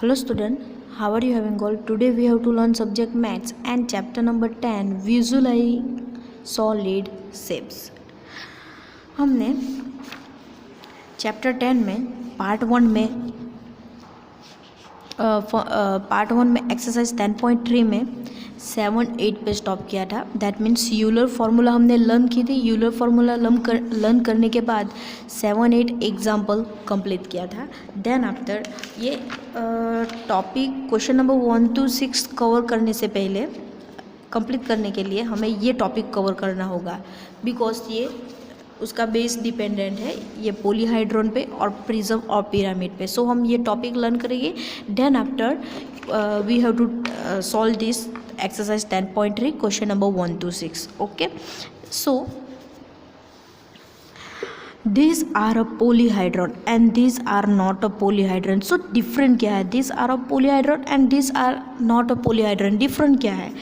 Hello student, how are you having all? Today we have to learn subject maths and chapter number 10 visualize solid shapes. हमने chapter 10 में part one में exercise 10.3 में 7-8 पे stop किया था. That means Euler formula हमने learn की थी. यूलर फार्मूला लर्न करने के बाद 7-8 एग्जाम्पल कंप्लीट किया था. देन आफ्टर ये topic question number 1 to 6 cover करने से पहले कंप्लीट करने के लिए हमें ये टॉपिक कवर करना होगा, बिकॉज ये उसका बेस डिपेंडेंट है ये पॉलीहाइड्रोन पे और प्रिज्म और पिरामिड पे. सो हम ये टॉपिक लर्न करेंगे. Then after we have to solve this exercise 10.3 question number 1 to 6. okay, so these are a polyhedron and these are not a polyhedron. so different क्या है? these are a polyhedron and these are not a polyhedron. different क्या है?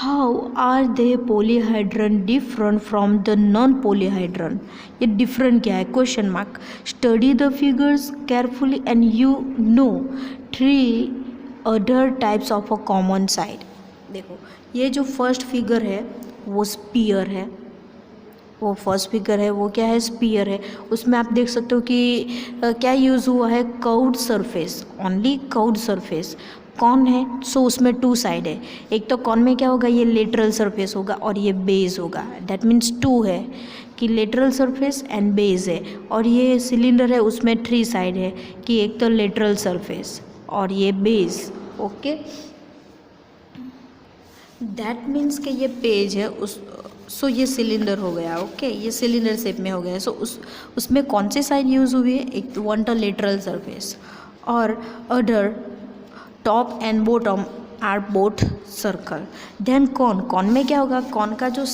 how are they polyhedron different from the non polyhedron? ये different क्या है? question mark. study the figures carefully and you know 3 other types of a common side. देखो ये जो first figure है वो स्पीयर है. वो फर्स्ट फिगर है वो क्या है? स्पीयर है. उसमें आप देख सकते हो कि क्या यूज़ हुआ है? Curved surface, only curved surface. Cone है सो उसमें 2 साइड है. एक तो कॉन में क्या होगा? ये लेटरल सरफेस होगा और ये बेस होगा. दैट मीन्स 2 है कि लेटरल सरफेस एंड बेस है. और ये सिलेंडर है उसमें 3 साइड है कि एक तो लेटरल सरफेस और ये बेस. ओके, दैट मीन्स कि ये पेज है सो ये सिलेंडर हो गया. ओके, ये सिलेंडर शेप में हो गया. सो उसमें कौन से साइड यूज़ हुई है? एक वन तो लेटरल सरफेस और other top and bottom are both circle. Then cone में क्या होगा? कॉन का जो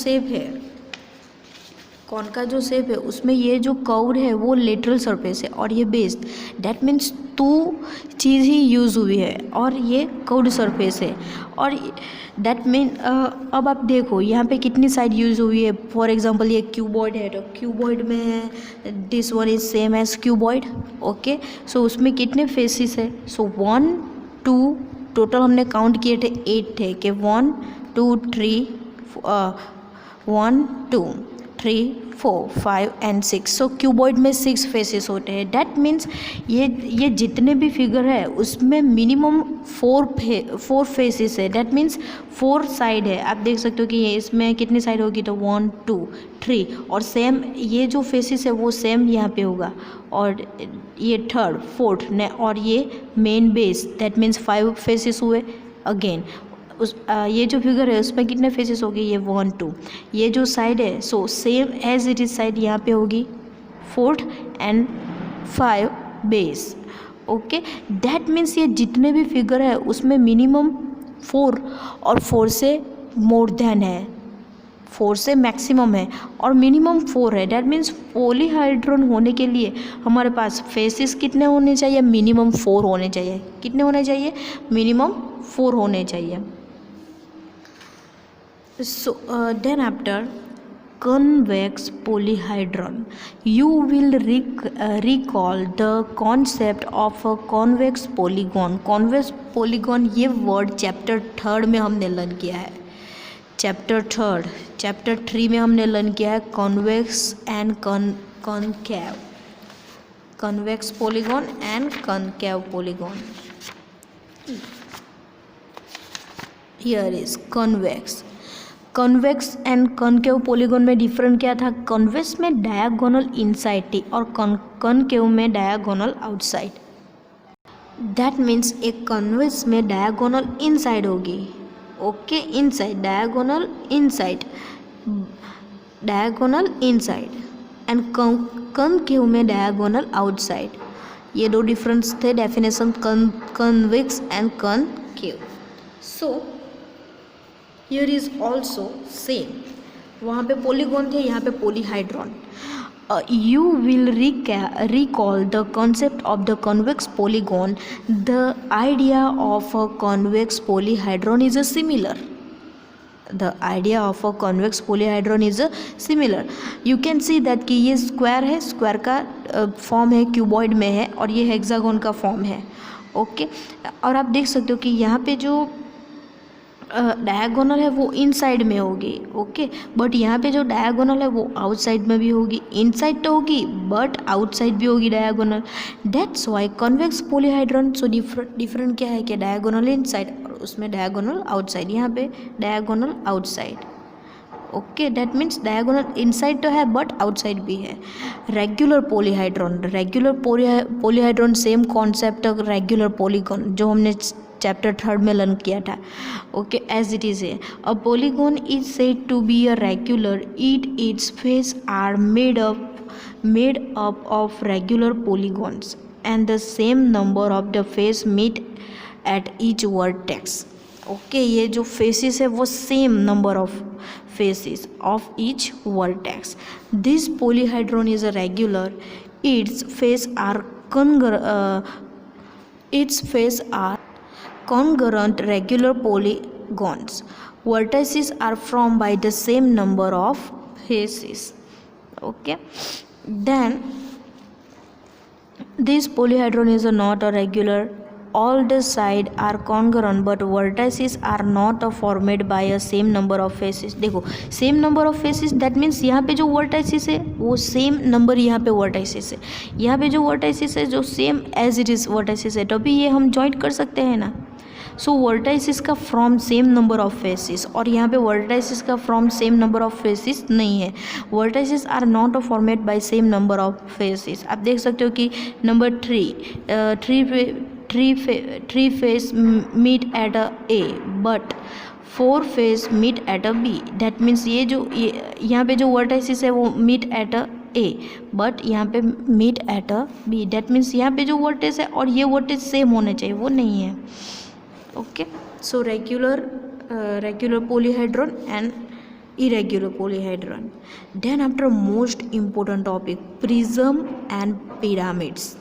शेप है उसमें ये जो कर्व है वो लेटरल सरफेस है और ये base. That means 2 cheese he use हुई है और ये कर्व्ड सरफेस है. और दैट मीन अब आप देखो यहाँ पे कितनी साइड यूज़ हुई है. फॉर एग्जांपल ये क्यूबॉइड है तो क्यूबॉइड में this one is same as cuboid. Okay, so उसमें कितने फेसेस है? सो 1 2 टोटल हमने काउंट किए थे 8 थे कि 1 2 3 1 2 3 4 5 एंड 6. सो क्यूबॉइड में 6 फेसेस होते हैं. डैट मीन्स ये जितने भी फिगर है उसमें मिनिमम 4 फेसेस है. डैट मीन्स 4 साइड है. आप देख सकते हो कि ये इसमें कितनी साइड होगी? तो 1 2 3 और सेम ये जो फेसेस है वो सेम यहाँ पे होगा और ये 3rd 4th ने और ये main base. That means 5 faces हुए. अगेन ये जो फिगर है उसमें कितने फेसेस होगी? ये 1 2. ये जो साइड है so same as it is side यहाँ पे होगी 4th and 5 base. Okay, that means ये जितने भी फिगर है उसमें मिनिमम 4 और 4 से मोर देन है, 4 से मैक्सिमम है और मिनिमम 4 है. डैट मीन्स पॉलीहाइड्रोन होने के लिए हमारे पास फेसेस कितने होने चाहिए? मिनिमम 4 होने चाहिए. कितने होने चाहिए? मिनिमम 4 होने चाहिए. So then after convex polyhedron, you will recall the concept of a convex polygon. convex polygon ये वर्ड चैप्टर 3 में हमने लर्न किया है. चैप्टर 3 में हमने लर्न किया है convex and concave. Convex polygon and concave polygon. Here is convex and concave polygon में डिफरेंट क्या था? कॉन्वेक्स में डायगोनल इनसाइड थी और कॉनकेव में डायगोनल आउटसाइड. दैट मीन्स एक कॉन्वेक्स में डायगोनल इनसाइड होगी. Okay, inside diagonal inside and concave में डायगोनल आउटसाइड. ये 2 डिफरेंस थे definition convex and concave. So here is also same. वहाँ पे पॉलीगॉन थे, यहाँ पे polyhedron. You will recall the concept of the convex polygon. the idea of a convex polyhedron is similar. You can see that कि ये square है, square का form है क्यूबॉइड में है और ये हेक्सागोन का फॉर्म है. ओके। और आप देख सकते हो कि यहाँ पे जो डायगोनल है वो इनसाइड में होगी, ओके, बट यहाँ पे जो डायगोनल है वो आउटसाइड में भी होगी। इनसाइड तो होगी बट आउटसाइड भी होगी diagonal. That's why convex polyhedron, so different क्या है कि डायगोनल इनसाइड और उसमें डायगोनल आउटसाइड, यहाँ पे diagonal outside, okay. That means diagonal inside तो है बट आउटसाइड भी है। Regular polyhedron same concept regular polygon जो हमने चैप्टर 3 में लर्न किया था, ओके, एज इट इज है। A polygon is said to be a regular its face are made up of regular polygons and the same number of the face meet at each vertex, okay. ये जो faces है वो same number of faces of each vertex. This polyhedron is a regular, its face are congruent regular polygons. Vertices are formed by the same number of faces, okay. Then this polyhedron is not a regular. All the sides are congruent but vertices are not formed by a same number of faces. देखो same number of faces, that means यहाँ पे जो vertices है वो same number यहाँ पे vertices है, यहाँ पे जो वर्टाइसिस है जो same as it is vertices है, तो अभी ये हम जॉइंट कर सकते हैं ना। सो वर्टाइसिस का from same number of faces और यहाँ पे वर्टाइसिस का from same number of faces नहीं है। Vertices are not formed by same number of faces. आप देख सकते हो कि number 3 face meet at a A but 4 face meet at a B. That means ये यहाँ पे जो वर्टाइसिस है वो meet at a A but यहाँ पे meet at a B. That means यहाँ पे जो वर्टेज है और ये वर्टेज सेम होने चाहिए, वो नहीं है, okay. So regular polyhedron and irregular polyhedron. Then after most important topic, prism and pyramids.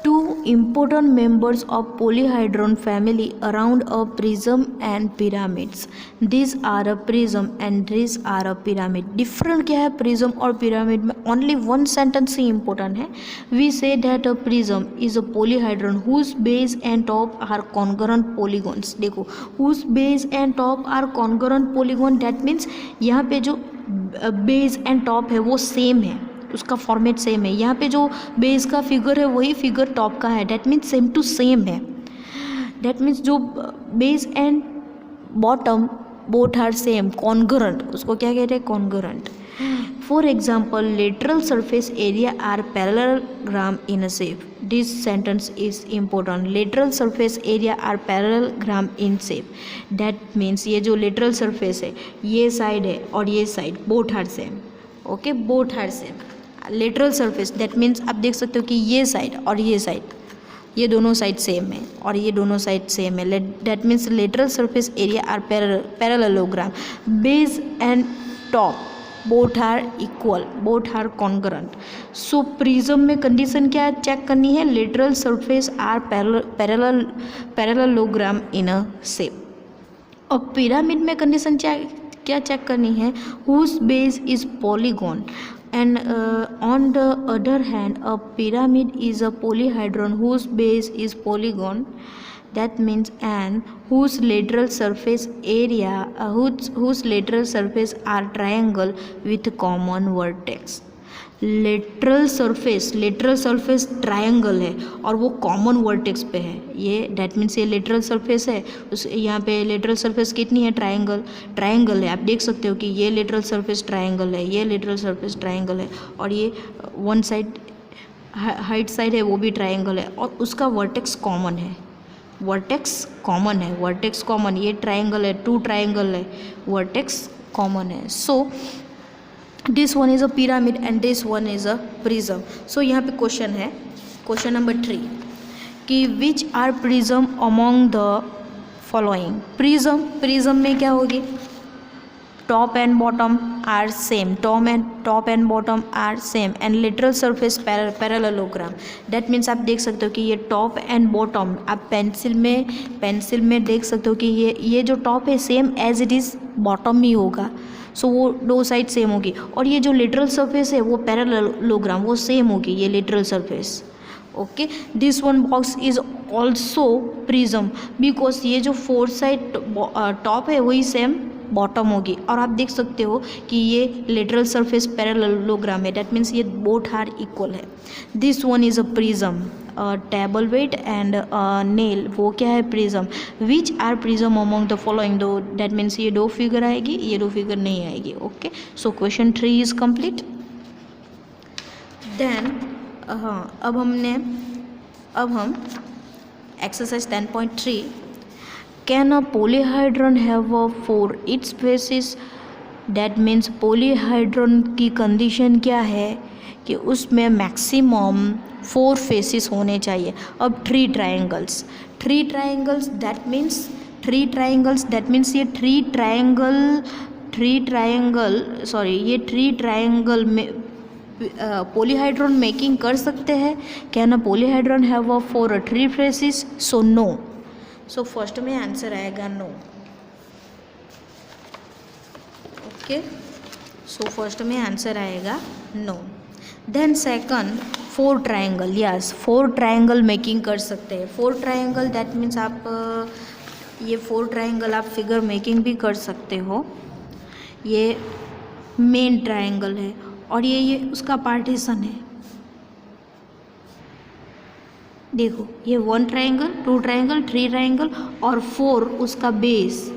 Two important members of polyhedron family around a prism and pyramids. These are a prism and these are a pyramid. Different क्या है prism और pyramid में? Only one sentence ही important है. We say that a prism is a polyhedron whose base and top are congruent polygons. देखो whose base and top are congruent polygon, that means यहाँ पे जो base and top है वो same है, उसका format same है। यहाँ पे जो बेस का फिगर है वही फिगर टॉप का है, that means same to same है। डैट मीन्स जो base and bottom both are same, congruent, उसको क्या कहते हैं, congruent. For example lateral surface area are parallelogram in a shape. This sentence is important. Lateral surface area are parallelogram in shape, that means ये जो lateral surface है ये side है और ये side both are same, okay, both are same. Lateral surface that means आप देख सकते हो कि ये साइड और ये साइड, ये दोनों साइड सेम है और ये दोनों साइड सेम है। That means lateral surface area are parallelogram. Base and top both are equal, both are congruent. So prism में कंडीशन क्या चेक करनी है, lateral surface are parallelogram in a shape. और पिरामिड में कंडीशन क्या check करनी है, whose base is polygon and on the other hand a pyramid is a polyhedron whose base is polygon, that means and whose lateral surface area whose lateral surface are triangle with common vertex. Lateral surface triangle है और वो common vertex पे है, ये that means ये lateral surface है, उस यहाँ पे लेटरल सरफेस कितनी है, ट्रायंगल है। आप देख सकते हो कि ये लेटरल सरफेस ट्रायंगल है, ये लेटरल सरफेस ट्रायंगल है और ये वन साइड हाइट साइड है वो भी ट्रायंगल है और उसका वर्टेक्स कॉमन है, वर्टेक्स कॉमन, ये ट्रायंगल है, 2 ट्रायंगल है, वर्टेक्स कॉमन है। So this one is a pyramid and this one is a prism. सो यहाँ पे क्वेश्चन है, क्वेश्चन नंबर 3 कि which are prism among the following. Prism में क्या होगी, top and bottom are same, top and bottom are same and lateral surface parallelogram. That means आप देख सकते हो कि ये टॉप एंड बॉटम, आप पेंसिल में देख सकते हो कि ये जो टॉप है same as it is bottom ही होगा। सो वो दो साइड सेम होगी। और ये जो लेटरल सरफेस है वो पैरेललोग्राम, वो सेम होगी ये lateral surface. Okay, this one box is also prism because ये जो फोर साइड टॉप है वही सेम बॉटम होगी। और आप देख सकते हो कि ये लेटरल सरफेस पैरेललोग्राम है, डैट मीन्स ये बोथ आर इक्वल है। This one is a prism, table weight and nail, वो क्या है prism. Which are prism among the following, दो डैट मीन्स ये दो फिगर आएगी, ये दो फिगर नहीं आएगी। Okay, so question 3 is complete. Then हाँ, अब हम exercise 10.3, can a polyhedron have a 4 its faces, that means polyhedron की कंडीशन क्या है कि उसमें मैक्सिमम 4 फेसिस होने चाहिए। अब 3 ट्राइंगल्स दैट मीन्स ये थ्री ट्राइंगल में पॉलीहाइड्रन मेकिंग कर सकते हैं। Can a polyhedron have a 4 3 faces, so no. So first में आंसर आएगा नो। ओके, सो फर्स्ट में आंसर आएगा no. Then second 4 triangle, yes 4 triangle making कर सकते हैं। 4 ट्राइंगल दैट मीन्स आप ये 4 ट्राइंगल आप फिगर मेकिंग भी कर सकते हो। ये मेन ट्राइंगल है और ये उसका पार्टीशन है। देखो ये 1 ट्राइंगल, 2 ट्राइंगल, 3 ट्राइंगल और 4 उसका बेस।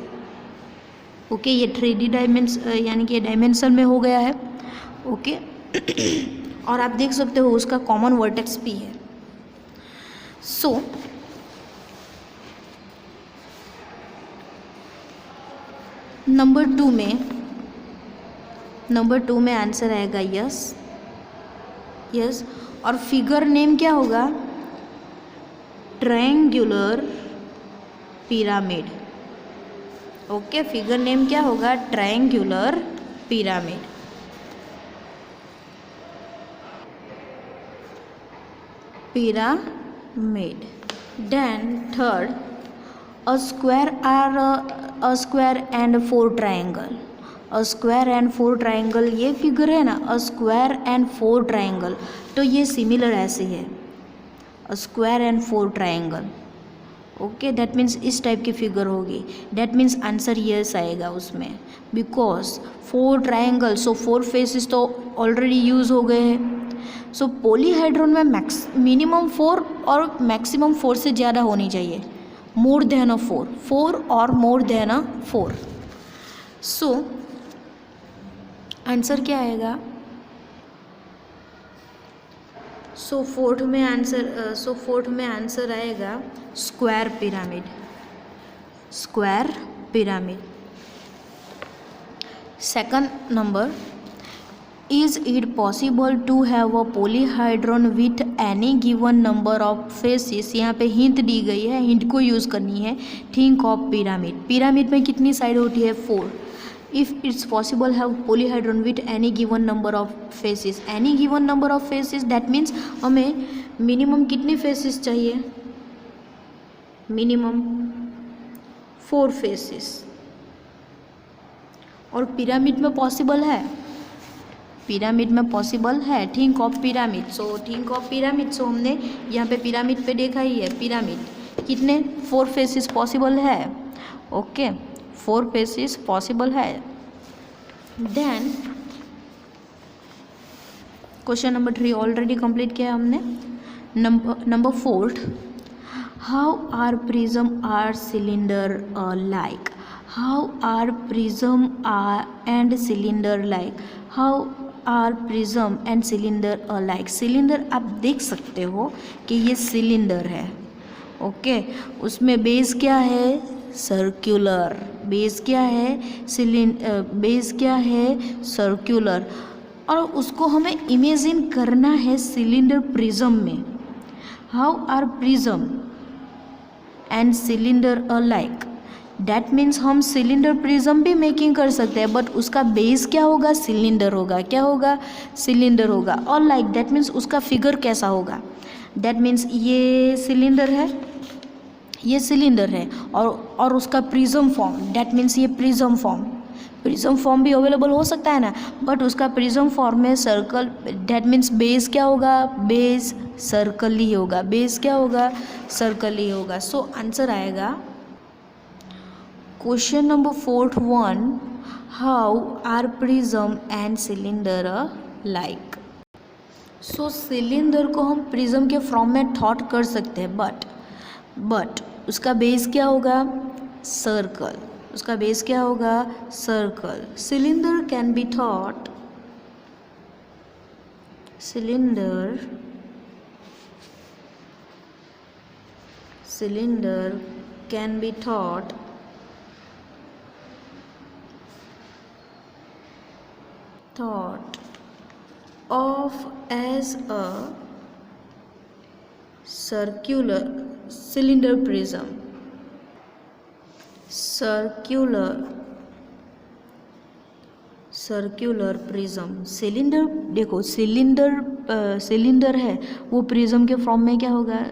ओके, ये 3D यानी कि डायमेंशन में हो गया है। ओके और आप देख सकते हो उसका कॉमन वर्टेक्स भी है। सो नंबर 2 में आंसर आएगा यस। और फिगर नेम क्या होगा, triangular pyramid. Okay, figure name क्या होगा, triangular pyramid. Then third, a square and 4 triangle। a square and 4 triangle ये फिगर है ना, a square and 4 triangle, तो ये सिमिलर ऐसे है, a square and 4 triangle। Okay, that means इस टाइप की फिगर होगी, दैट मीन्स आंसर यस आएगा उसमें, बिकॉज 4 ट्राइंगल, सो 4 फेसेस तो ऑलरेडी यूज़ हो गए हैं। सो पॉलीहाइड्रन में मिनिमम 4 और मैक्सिमम 4 से ज़्यादा होनी चाहिए, मोर देन अ 4 और मोर देन अ 4। सो आंसर क्या आएगा, सो फोर्थ में आंसर आएगा square pyramid. Second number, is it possible to have a polyhedron with any given number of faces. यहाँ पे हिंट दी गई है, हिंट को यूज़ करनी है। थिंक ऑफ पिरामिड में कितनी साइड होती है, 4। If it's possible have polyhedron with any given number of faces, any given number of faces that means हमें मिनिमम कितने फेसिस चाहिए, मिनिमम 4 फेसिस। और पिरामिड में पॉसिबल है, थिंक ऑफ पिरामिड। सो हमने यहाँ पे पिरामिड पे देखा ही है, पिरामिड कितने 4 फेसिस पॉसिबल है। ओके, 4 फेसिस पॉसिबल है। Then question number 3 already complete किया हमने। Number 4, how are prism are cylinder like, how are prism and cylinder like, how are prism and cylinder like. Cylinder आप देख सकते हो कि ये सिलेंडर है। ओके, उसमें बेस क्या है, सर्कुलर। बेस क्या है, सर्कुलर। और उसको हमें इमेजिन करना है सिलेंडर प्रिज्म में। How are prism and cylinder alike, that means हम सिलेंडर प्रिज्म भी मेकिंग कर सकते हैं, बट उसका बेस क्या होगा, सिलेंडर होगा। क्या होगा, सिलेंडर होगा। और लाइक दैट मीन्स उसका फिगर कैसा होगा, दैट मीन्स ये सिलेंडर है और उसका प्रिज्म फॉर्म, दैट मीन्स ये प्रिज्म प्रिज्म फॉर्म भी अवेलेबल हो सकता है ना, बट उसका प्रिज्म फॉर्म में सर्कल, डैट मीन्स बेस क्या होगा, बेस सर्कल ही होगा, बेस क्या होगा, सर्कल ही होगा। सो आंसर आएगा question number 4th 1, how are prism and cylinder like. So cylinder को हम प्रिज्म के फॉर्म में थॉट कर सकते हैं, बट उसका बेस क्या होगा, सर्कल, उसका बेस क्या होगा, circle. Cylinder can be thought, cylinder can be thought of as a circular cylinder prism, circular prism. Cylinder देखो, सिलेंडर है वो प्रिज्म के फॉर्म में क्या होगा,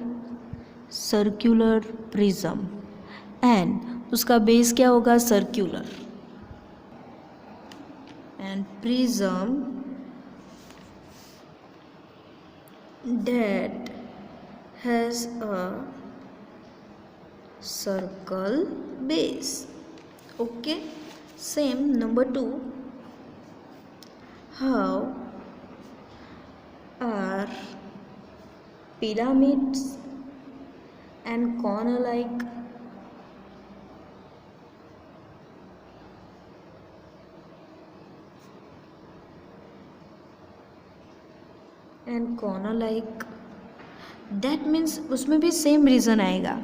सर्क्यूलर प्रिज्म, एंड उसका बेस क्या होगा, circular, and prism that has a circle base. Okay, same number 2, how are pyramids and corner-like that means उसमें भी सेम रीज़न आएगा।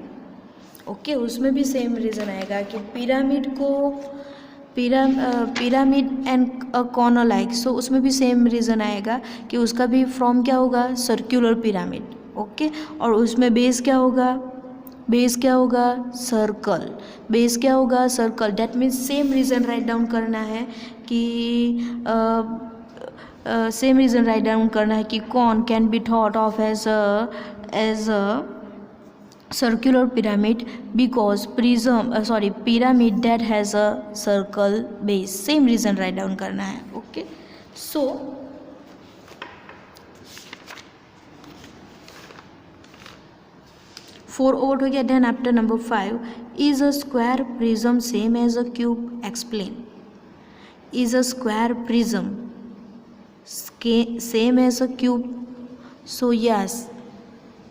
ओके, उसमें भी सेम रीज़न आएगा कि पिरामिड एंड कॉर्नर लाइक, सो उसमें भी सेम रीज़न आएगा कि उसका भी फॉर्म क्या होगा, सर्क्यूलर पिरामिड। ओके, और उसमें बेस क्या होगा, सर्कल, बेस क्या होगा, circle. That means same reason write down करना है कि cone can be thought of as a circular pyramid because pyramid that has a circle base, same reason write down करना है। ओके, सो फोर ओवर हो गया। Then after number 5, is a square prism same as a cube, explain. Is a square prism same as a cube, so yes,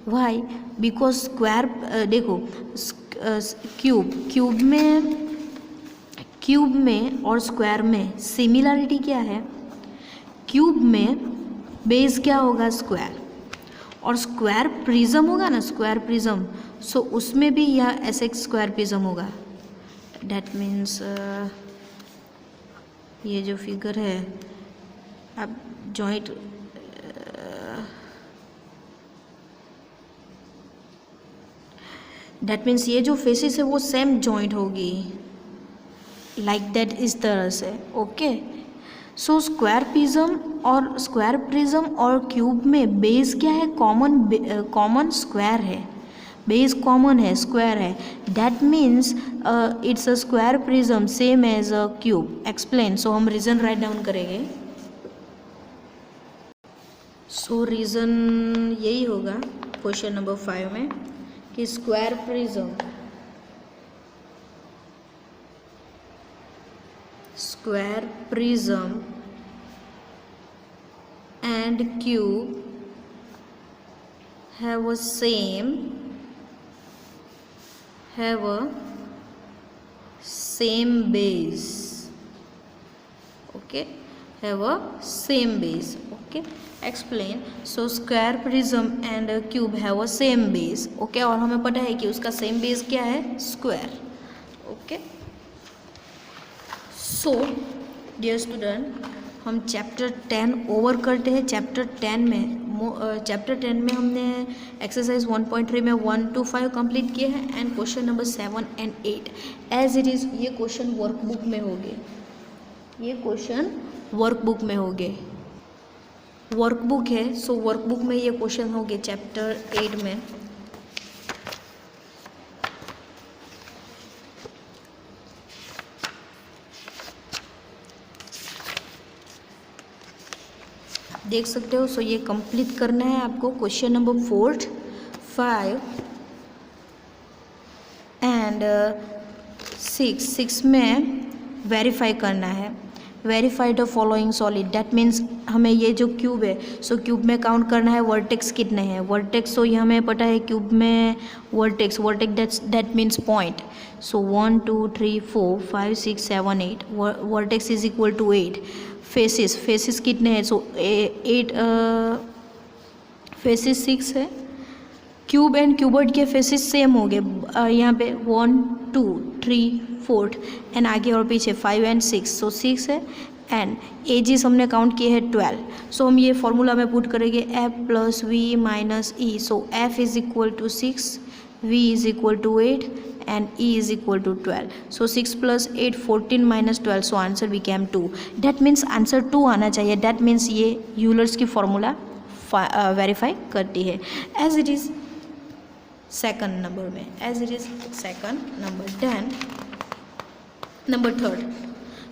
why, because square, देखो cube में और square में similarity क्या है, cube में base क्या होगा, स्क्वायर, और स्क्वायर प्रिज्म होगा ना, स्क्वायर प्रिज्म, सो उसमें भी यह ऐसे स्क्वायर प्रिज्म होगा। डैट मीन्स ये जो फिगर है, अब जॉइंट, डैट मीन्स ये जो फेसिस है वो सेम जॉइंट होगी, लाइक दैट, इस तरह से। ओके, सो स्क्वायर प्रिज्म और क्यूब में बेस क्या है, कॉमन स्क्वायर है, बेस कॉमन है, स्क्वायर है। That means it's a square prism same as a cube, explain. So हम रीज़न राइट डाउन करेंगे। सो रीज़न यही होगा क्वेश्चन नंबर 5 में कि square prism and cube have a same base. Okay, have a same base. Okay, explain. So square prism and cube have a same base. Okay, और हमें पता है कि उसका सेम बेस क्या है, square. Okay, so dear student, हम chapter 10 over करते हैं। चैप्टर 10 में हमने एक्सरसाइज 1.3 में 1 to 5 कंप्लीट किए हैं, and question number 7 and 8 as it is ये क्वेश्चन वर्कबुक में होंगे, वर्कबुक है। सो वर्कबुक में ये क्वेश्चन होंगे चैप्टर 8 में। देख सकते हो। सो ये कंप्लीट करना है आपको। क्वेश्चन नंबर 4, 5 एंड 6 में वेरीफाई करना है। Verify the following solid, that means हमें ये जो क्यूब है, सो क्यूब में काउंट करना है वर्टेक्स कितने हैं। वर्टेक्स तो ये हमें पता है क्यूब में vertex that means point. So 1 2 3 4 5 6 7 8 vertex is equal to 8। Faces कितने हैं, सो 8 फेसिस 6 है। क्यूब एंड क्यूबॉइड के फेसिस सेम हो गए यहाँ पे 1 2 3 4 एंड आगे और पीछे 5 एंड 6, सो 6 है। एंड एजिस हमने काउंट किए हैं 12। सो हम ये फॉर्मूला में पुट करेंगे F plus V minus E. So F is equal to 6, V is equal to 8 and E is equal to 12। So 6 plus 8 14 minus 12, so answer became 2। That means answer 2 आना चाहिए। That means ये Euler's की formula verify करती है as it is second number में, as it is second number. Then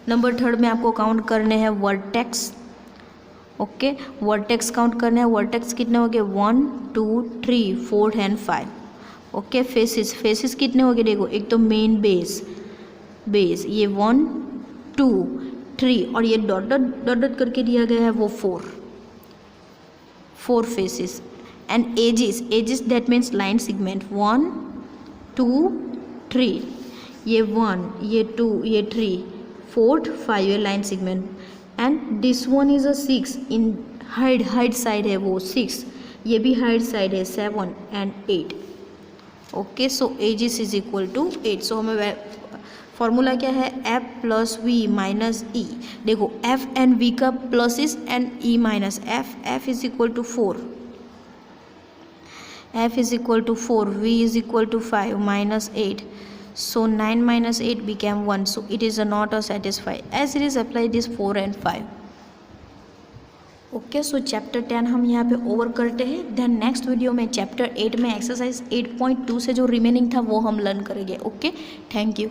number third में आपको count करने हैं वर्टेक्स। ओके, वर्टेक्स काउंट करने हैं। वर्टेक्स कितने हो गए 1 2 3 4 एंड 5। ओके, फेसिस कितने हो गए देखो, एक तो मेन बेस ये 1 2 3 और ये डॉट करके दिया गया है वो 4 faces. And edges that means line segment 1 2 3, ये 1 ये 2 ये 3 4 5 ये line segment. And this one is a 6 in hide side है वो 6, ये भी हाइड साइड है 7 and 8। Okay, so edges is equal to 8। सो हमें फॉर्मूला क्या है, F plus V minus E. देखो एफ एंड वी का pluses and E minus F is equal to 4, f is equal to 4, v is equal to 5 minus 8, so 9 minus 8 became 1, so it is not a satisfy as it is applied this 4 and 5. Okay, so chapter 10 हम यहाँ पे over करते हैं। Then next video में chapter 8 में exercise 8.2 से जो remaining था वो हम लर्न करेंगे। Okay, thank you.